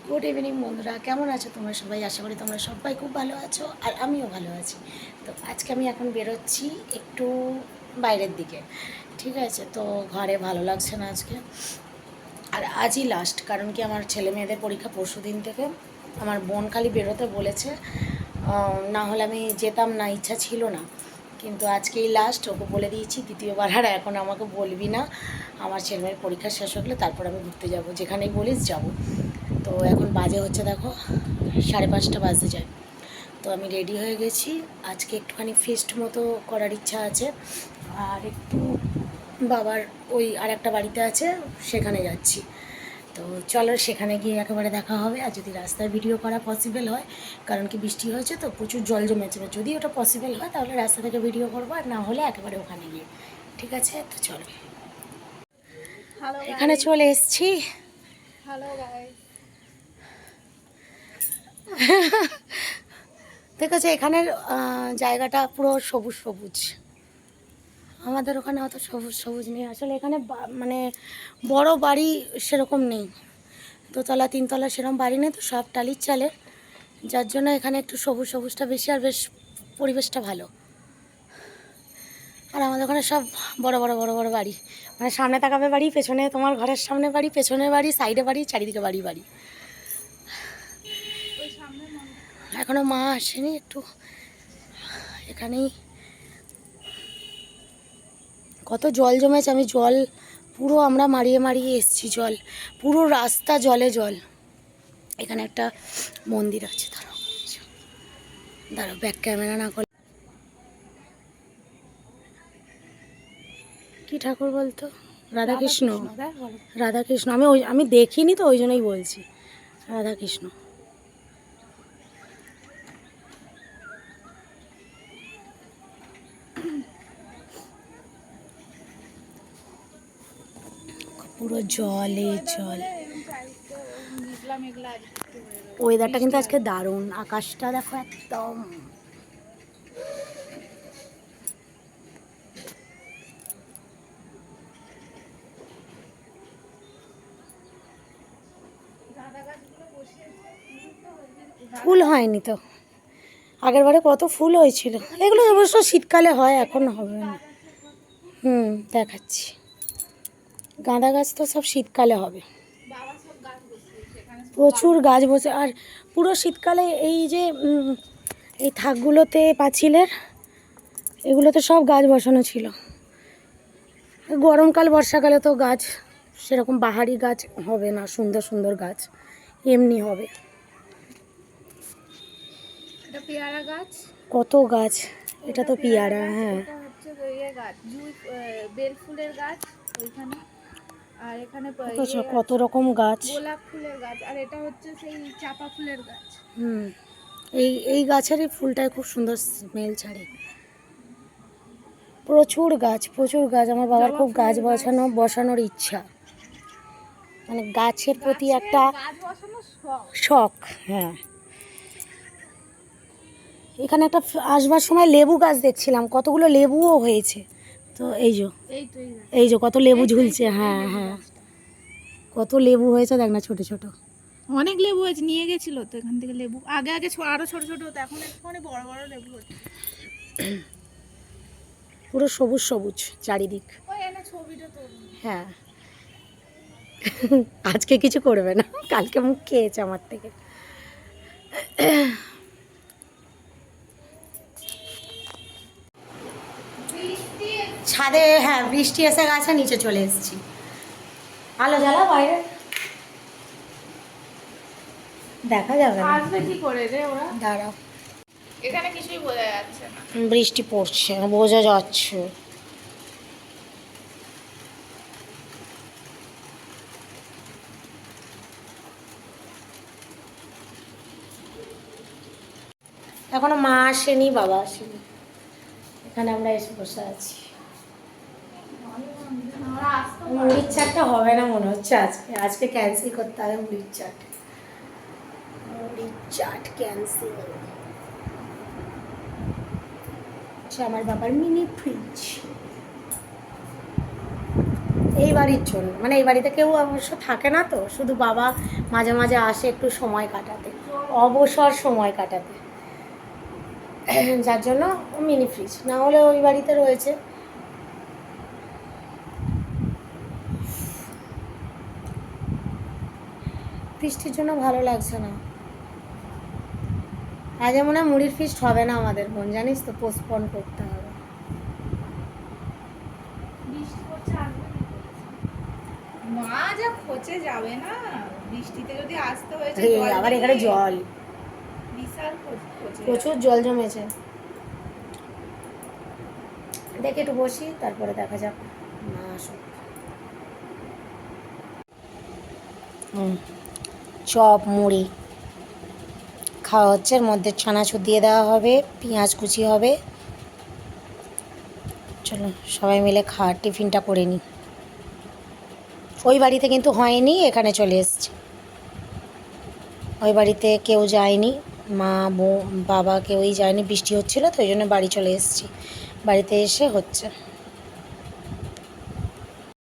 Good evening বন্ধুরা, কেমন আছো তোমরা সবাই? আশা করি তোমরা সবাই খুব ভালো আছো, আর আমিও ভালো আছি। তো আজকে আমি এখন বেরোচ্ছি একটু বাইরের দিকে, ঠিক আছে? তো ঘরে ভালো লাগছে না আজকে, আর আজই লাস্ট। কারণ কি, আমার ছেলে মেয়েদের পরীক্ষা পরশু দিন থেকে। আমার বোন খালি বেরোতে বলেছে, না হলে আমি যেতাম না, ইচ্ছা ছিল না, কিন্তু আজকেই লাস্ট। ওকে বলে দিয়েছি দ্বিতীয়বার আর এখন আমাকে বলবি না। আমার ছেলে মেয়ের পরীক্ষা শেষ হয়ে গেলে তারপর আমি ঘুরতে যাব, যেখানেই বলিস যাব। তো এখন বাজে হচ্ছে দেখো 5:30 বাজতে যায়। তো আমি রেডি হয়ে গেছি। আজকে একটুখানি ফিস্ট মতো করার ইচ্ছা আছে, আর একটু বাবার ওই আর একটা বাড়িতে আছে, সেখানে যাচ্ছি। তো চলো সেখানে গিয়ে একেবারে দেখা হবে। আর যদি রাস্তায় ভিডিও করা পসিবল হয়, কারণ কি বৃষ্টি হয়েছে তো প্রচুর জল জমেছে, যদি ওটা পসিবল হয় তাহলে রাস্তা থেকে ভিডিও করবো, আর না হলে একেবারে ওখানে গিয়ে। ঠিক আছে, তো চলো। এখানে চলে এসছি। Hello guys. দেখেছো এখানের জায়গাটা পুরো সবুজ সবুজ। আমাদের ওখানে অত সবুজ সবুজ নেই আসলে। এখানে মানে বড় বাড়ি সেরকম নেই, দোতলা তিনতলা সেরকম বাড়ি নেই, তো সব টালির চালের, যার জন্য এখানে একটু সবুজ সবুজটা বেশি, আর বেশ পরিবেশটা ভালো। আর আমাদের ওখানে সব বড় বড় বড় বড় বাড়ি, মানে সামনে তাকাবে বাড়ি, পেছনে তোমার ঘরের সামনে বাড়ি, পেছনে বাড়ি, সাইডে বাড়ি, চারিদিকে বাড়ি বাড়ি। এখনো মা আসেনি, একটু এখানেই। কত জল জমেছে, আমি জল পুরো আমরা মারিয়ে মারিয়ে এসছি, জল পুরো রাস্তা জলে জল। এখানে একটা মন্দির আছে, দাঁড়াও দাঁড়াও ব্যাক ক্যামেরা না করলে। কি ঠাকুর বলতো? রাধাকৃষ্ণ। রাধাকৃষ্ণ, আমি দেখিনি তো, ওই জন্যই বলছি রাধাকৃষ্ণ। পুরো জলে জল। ওয়েদারটা কিন্তু আজকে দারুণ, আকাশটা দেখো একদম। ফুল হয়নি তো, আগেরবারে কত ফুল হয়েছিল। এগুলো অবশ্য শীতকালে হয়, এখন হবে না। দেখাচ্ছি, গাঁদা গাছ তো সব শীতকালে হবে, প্রচুর গাছ বসে। আর পুরো শীতকালে এই যে এই থাকগুলোতে পাঁচিলের এগুলোতে সব গাছ বসানো ছিল। গরমকাল বর্ষাকালে তো গাছ সেরকম বাহারি গাছ হবে না, সুন্দর সুন্দর গাছ এমনি হবে। পেয়ারা গাছ, কত গাছ, এটা তো পেয়ারা। হ্যাঁ, এটা হচ্ছে ইয়ে গাছ, জুই বেল ফুলের গাছ ওইখানে। আর এখানে কত রকম গাছ, গোলাপ ফুলের গাছ, আর এটা হচ্ছে সেই চাপা ফুলের গাছ। এই এই গাছেরই ফুলটাই খুব সুন্দর স্মেল ছাড়ে। প্রচুর গাছ প্রচুর গাছ। আমার বাবার খুব গাছ বসানোর ইচ্ছা, মানে গাছের প্রতি একটা শখ। হ্যাঁ, এখানে একটা আসবার সময় লেবু গাছ দেখছিলাম, কতগুলো লেবুও হয়েছে। তো এই যে কত লেবু ঝুলছে। হ্যাঁ হ্যাঁ, কত লেবু হয়েছে দেখ না, ছোট ছোট অনেক লেবু হয়েছে, নিয়ে গেছিল তো এখান থেকে লেবু। আগে আগে আরো ছোট ছোট হতো, এখন একটুখানি বড় বড় লেবু হচ্ছে। পুরো সবুজ সবুজ চারিদিক। ওই এনে ছবিটা তো। হ্যাঁ, আজকে কিছু করবে না, কালকে মুখ খেয়েছে আমার থেকে। ছাদে, হ্যাঁ বৃষ্টি এসে গেছে, নিচে চলে এসেছি। আলো জ্বালা বাইরে, দেখা যাবে না। আসবে কি করে রে ওরা? দাঁড়াও, এখানে কিছুই বোঝা যাচ্ছে না। বৃষ্টি পড়ছে, বোঝা যাচ্ছে। এখনো মা আসেনি, বাবা আসেনি, এখানে আমরা এসে বসে আছি। মুড়ির চাটটা হবে না মনে হচ্ছে আজকে, আজকে ক্যান্সেল করতে হবে মুড়ির চাট। মুড়ির চাট ক্যান্সেল। আচ্ছা, আমার বাবার মিনি ফ্রিজ। এই বাড়ির জন্য, মানে এই বাড়িতে কেউ অবশ্য থাকে না, তো শুধু বাবা মাঝে মাঝে আসে একটু সময় কাটাতে, অবসর সময় কাটাতে, যার জন্য মিনি ফ্রিজ, না হলে ওই বাড়িতে রয়েছে। বৃষ্টির জন্য ভালো লাগছে না। আজ মনে হয় মুড়ির ফিস্ট হবে না আমাদের, বোন জানিস তো, পোস্টপন করতে হবে। বৃষ্টি পড়ছে, আসবে কি করে? মা যা খোঁচে যাবে না, বৃষ্টিতে যদি আসতে হয়েছে এই জল আবার এখানে নিয়ে, জল, বিশাল খোঁচে প্রচুর জল জমেছে। দেখে একটু বসি, তারপরে দেখা যাক মা আসুক। চপ মুড়ি খাওয়া হচ্ছে, এর মধ্যে চানাচুর দিয়ে দেওয়া হবে, পেঁয়াজ কুচি হবে। চলো সবাই মিলে খাওয়ার টিফিনটা করে নিই। ওই বাড়িতে কিন্তু হয়নি, এখানে চলে এসেছি। ওই বাড়িতে কেউ যায়নি, মা বাবা কেউই যায়নি, বৃষ্টি হচ্ছিলো তো ওই জন্য বাড়ি চলে এসেছি। বাড়িতে এসে হচ্ছে।